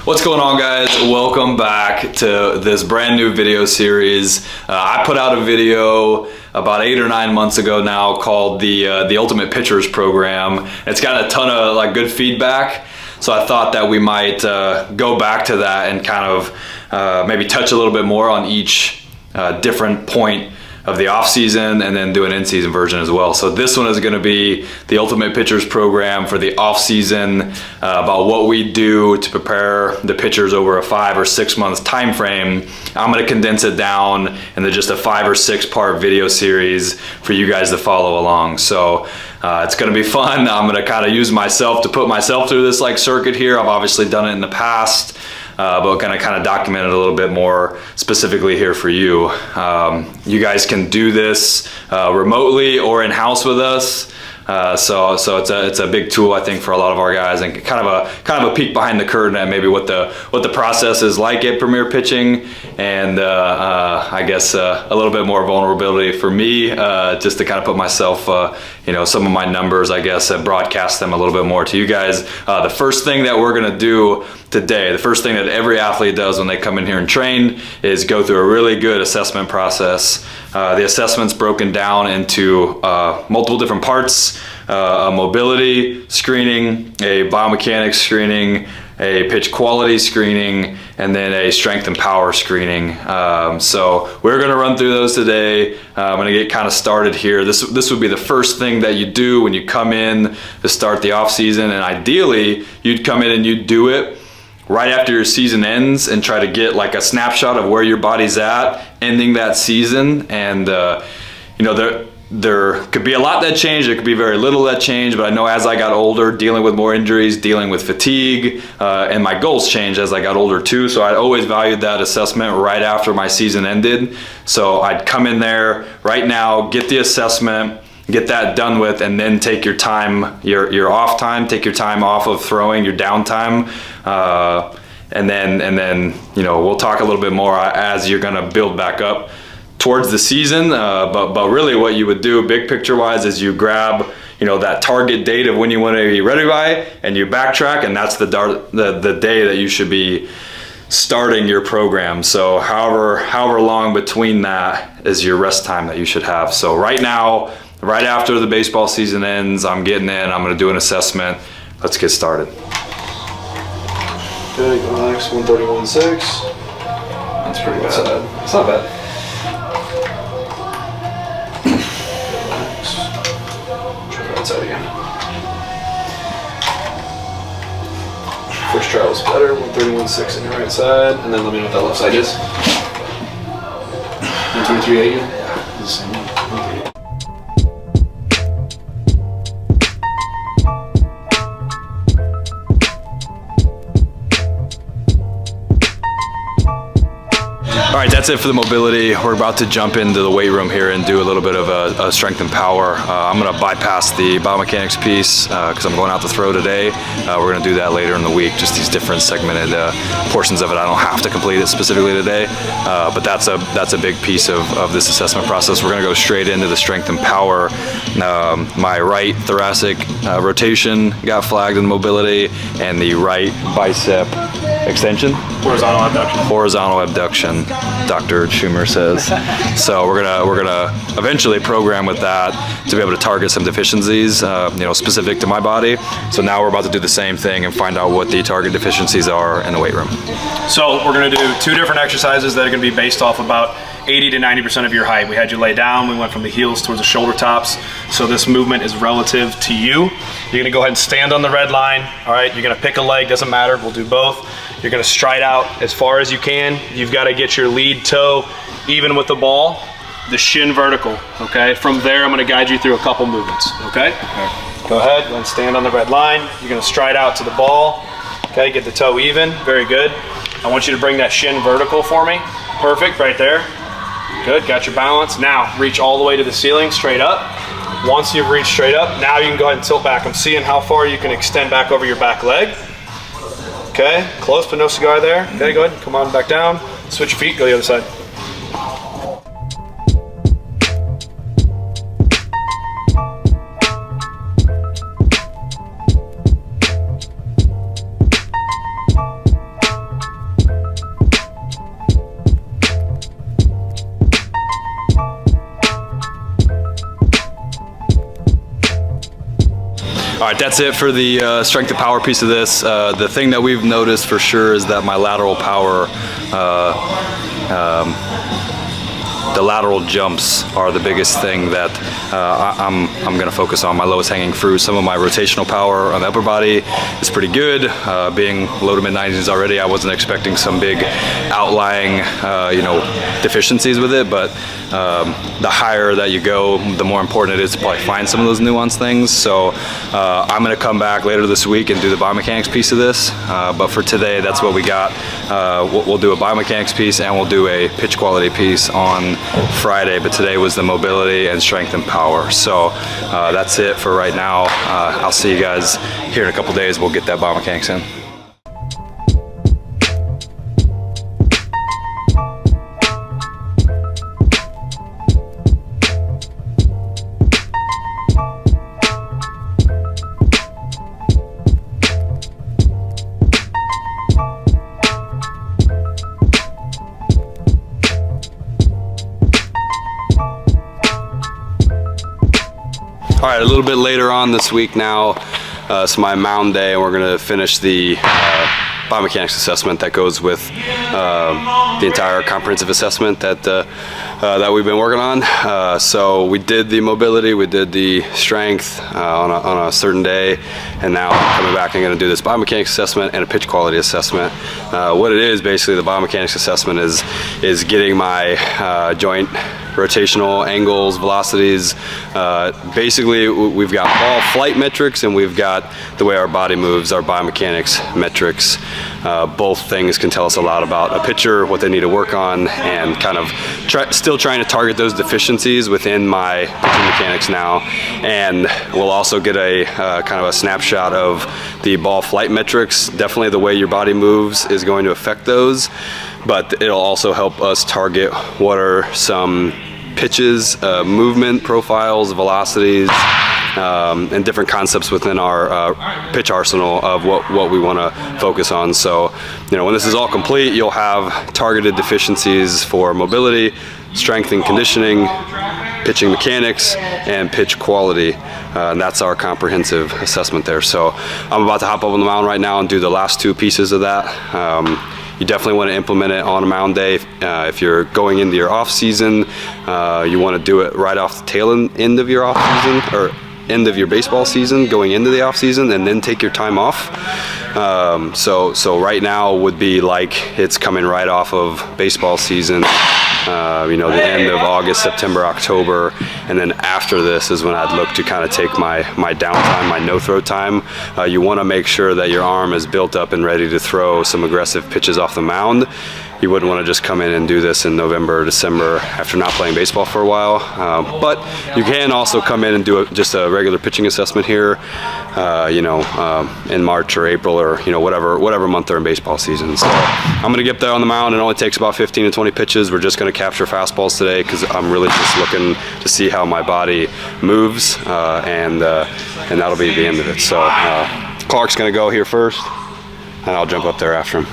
What's going on, guys? Welcome back to this brand new video series. I put out a video about 8 or 9 months ago now called the Ultimate Pitchers Program. It's got a ton of good feedback, so I thought that we might go back to that and kind of maybe touch a little bit more on each different point of the off season, and then do an in-season version as well. So this one is going to be the Ultimate Pitchers Program for the off season, about what we do to prepare the pitchers over a 5 or 6 months time frame. I'm going to condense it down into just a 5 or 6 part video series for you guys to follow along. So it's going to be fun. I'm going to kind of use myself to put myself through this circuit here. I've obviously done it in the past, but we're going to kind of document it a little bit more specifically here for you. You guys can do this remotely or in-house with us. So it's a big tool, I think, for a lot of our guys, and kind of a peek behind the curtain at maybe what the process is like at Premier Pitching, and I guess a little bit more vulnerability for me, just to kind of put myself, some of my numbers, I guess, broadcast them a little bit more to you guys. The first thing that we're gonna do today, the first thing that every athlete does when they come in here and train, is go through a really good assessment process. The assessment's broken down into multiple different parts: a mobility screening, a biomechanics screening, a pitch quality screening, and then a strength and power screening. So we're gonna run through those today. I'm gonna get kind of started here. This would be the first thing that you do when you come in to start the off season, and ideally you'd come in and you'd do it right after your season ends and try to get a snapshot of where your body's at ending that season. And there could be a lot that changed, there could be very little that changed, but I know as I got older, dealing with more injuries, dealing with fatigue, and my goals changed as I got older too. So I always valued that assessment right after my season ended. So I'd come in there right now, get the assessment, get that done with, and then take your time, your off time, take your time off of throwing, your downtime, and then we'll talk a little bit more as you're gonna build back up towards the season. But really what you would do big picture wise is you grab that target date of when you want to be ready by, and you backtrack, and that's the day that you should be starting your program. So however long between that is your rest time that you should have. So right now, right after the baseball season ends, I'm getting in, I'm gonna do an assessment. Let's get started. Okay, go next, 131.6. That's pretty bad. It's not bad. Try that side again. First try was better, 131.6 on your right side, and then let me know what that left side is. 123.8 again? Yeah, the same one. All right, that's it for the mobility. We're about to jump into the weight room here and do a little bit of a strength and power. I'm gonna bypass the biomechanics piece because I'm going out to throw today. We're gonna do that later in the week, just these different segmented portions of it. I don't have to complete it specifically today, but that's a big piece of this assessment process. We're gonna go straight into the strength and power. My right thoracic rotation got flagged in mobility, and the right bicep extension. Horizontal abduction. Horizontal abduction, Dr. Schumer says. So we're gonna eventually program with that to be able to target some deficiencies, specific to my body. So now we're about to do the same thing and find out what the target deficiencies are in the weight room. So we're gonna do 2 different exercises that are gonna be based off about 80 to 90% of your height. We had you lay down, we went from the heels towards the shoulder tops. So this movement is relative to you. You're gonna go ahead and stand on the red line. All right, you're gonna pick a leg, doesn't matter, we'll do both. You're gonna stride out as far as you can. You've gotta get your lead toe even with the ball, the shin vertical, okay? From there, I'm gonna guide you through a couple movements, okay? Go ahead and stand on the red line. You're gonna stride out to the ball, okay? Get the toe even, very good. I want you to bring that shin vertical for me. Perfect, right there. Good, got your balance. Now, reach all the way to the ceiling, straight up. Once you've reached straight up, now you can go ahead and tilt back. I'm seeing how far you can extend back over your back leg. Okay, close but no cigar there. Okay, go ahead, come on back down. Switch your feet, go the other side. right, that's it for the strength and power piece of this. The thing that we've noticed for sure is that my lateral power, the lateral jumps are the biggest thing that I'm going to focus on. My lowest hanging fruit. Some of my rotational power on the upper body is pretty good. Being low to mid 90s already, I wasn't expecting some big outlying, deficiencies with it. But the higher that you go, the more important it is to probably find some of those nuanced things. So I'm going to come back later this week and do the biomechanics piece of this. But for today, that's what we got. We'll do a biomechanics piece and we'll do a pitch quality piece on Friday, but today was the mobility and strength and power. So that's it for right now. I'll see you guys here in a couple days. We'll get that biomechanics in. All right, a little bit later on this week now, it's my mound day, and we're gonna finish the biomechanics assessment that goes with the entire comprehensive assessment that we've been working on. So we did the mobility, we did the strength on a certain day, and now I'm coming back and gonna do this biomechanics assessment and a pitch quality assessment. What it is, basically, the biomechanics assessment is getting my joint rotational angles, velocities. Basically, we've got ball flight metrics and we've got the way our body moves, our biomechanics metrics. Both things can tell us a lot about a pitcher, what they need to work on, and kind of still trying to target those deficiencies within my pitching mechanics now. And we'll also get a kind of a snapshot of the ball flight metrics. Definitely the way your body moves is going to affect those, but it'll also help us target what are some pitches, movement profiles, velocities, and different concepts within our pitch arsenal of what we want to focus on. So, when this is all complete, you'll have targeted deficiencies for mobility, strength and conditioning, pitching mechanics, and pitch quality. And that's our comprehensive assessment there. So I'm about to hop up on the mound right now and do the last two pieces of that. You definitely want to implement it on a mound day. If you're going into your off season, you want to do it right off the tail end of your off season, or end of your baseball season, going into the off season, and then take your time off. So right now would be like it's coming right off of baseball season. The end of August, September, October, and then after this is when I'd look to kind of take my downtime, my no-throw time. You want to make sure that your arm is built up and ready to throw some aggressive pitches off the mound. You wouldn't want to just come in and do this in November or December after not playing baseball for a while. But you can also come in and do just a regular pitching assessment here, in March or April or whatever month they're in baseball season. So I'm going to get there on the mound. It only takes about 15 to 20 pitches. We're just going to capture fastballs today because I'm really just looking to see how my body moves, and that'll be the end of it. So Clark's going to go here first, and I'll jump up there after him.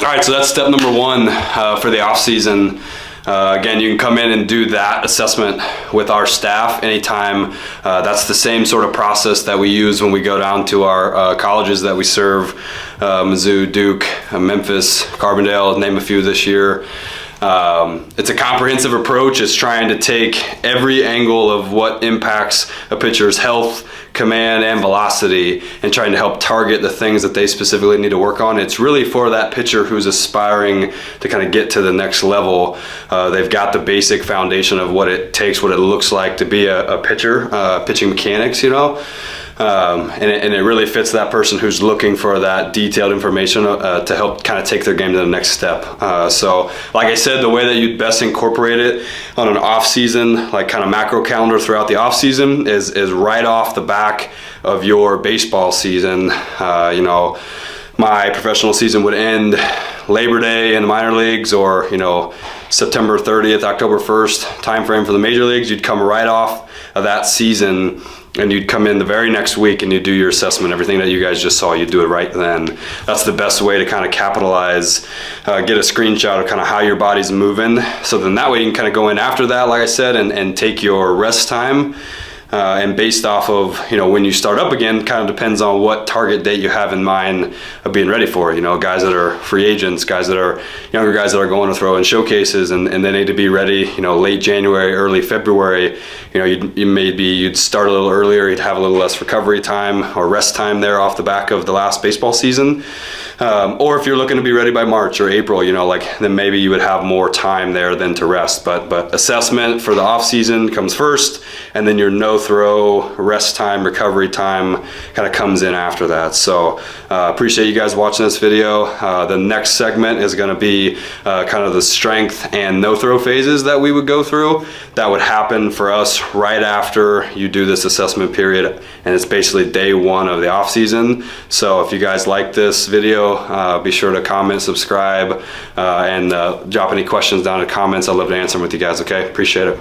All right, so that's step number one for the off season. Again, you can come in and do that assessment with our staff anytime. That's the same sort of process that we use when we go down to our colleges that we serve, Mizzou, Duke, Memphis, Carbondale, name a few this year. It's a comprehensive approach. It's trying to take every angle of what impacts a pitcher's health, command, and velocity, and trying to help target the things that they specifically need to work on. It's really for that pitcher who's aspiring to kind of get to the next level. They've got the basic foundation of what it takes, what it looks like to be a pitcher, pitching mechanics, you know. And it really fits that person who's looking for that detailed information to help kind of take their game to the next step. So like I said, the way that you'd best incorporate it on an off season, like kind of macro calendar throughout the off season, is right off the back of your baseball season. You know, my professional season would end Labor Day in the minor leagues, or, you know, September 30th, October 1st time frame for the major leagues. You'd come right off of that season, and you'd come in the very next week and you'd do your assessment. Everything that you guys just saw, you'd do it right then. That's the best way to kind of capitalize, get a screenshot of kind of how your body's moving. So then that way you can kind of go in after that, like I said, and take your rest time. And based off of, you know, when you start up again, kind of depends on what target date you have in mind of being ready for. You know, guys that are free agents, guys that are younger guys that are going to throw in showcases, and they need to be ready, you know, late January, early February. You know, you'd start a little earlier, you'd have a little less recovery time or rest time there off the back of the last baseball season. Or if you're looking to be ready by March or April, you know, like, then maybe you would have more time there than to rest. But assessment for the off season comes first, and then your no throw, rest time, recovery time kind of comes in after that. So appreciate you guys watching this video. The next segment is going to be kind of the strength and no throw phases that we would go through. That would happen for us right after you do this assessment period, and it's basically day one of the off season. So if you guys like this video, be sure to comment, subscribe, and drop any questions down in the comments. I'd love to answer them with you guys. Okay, appreciate it.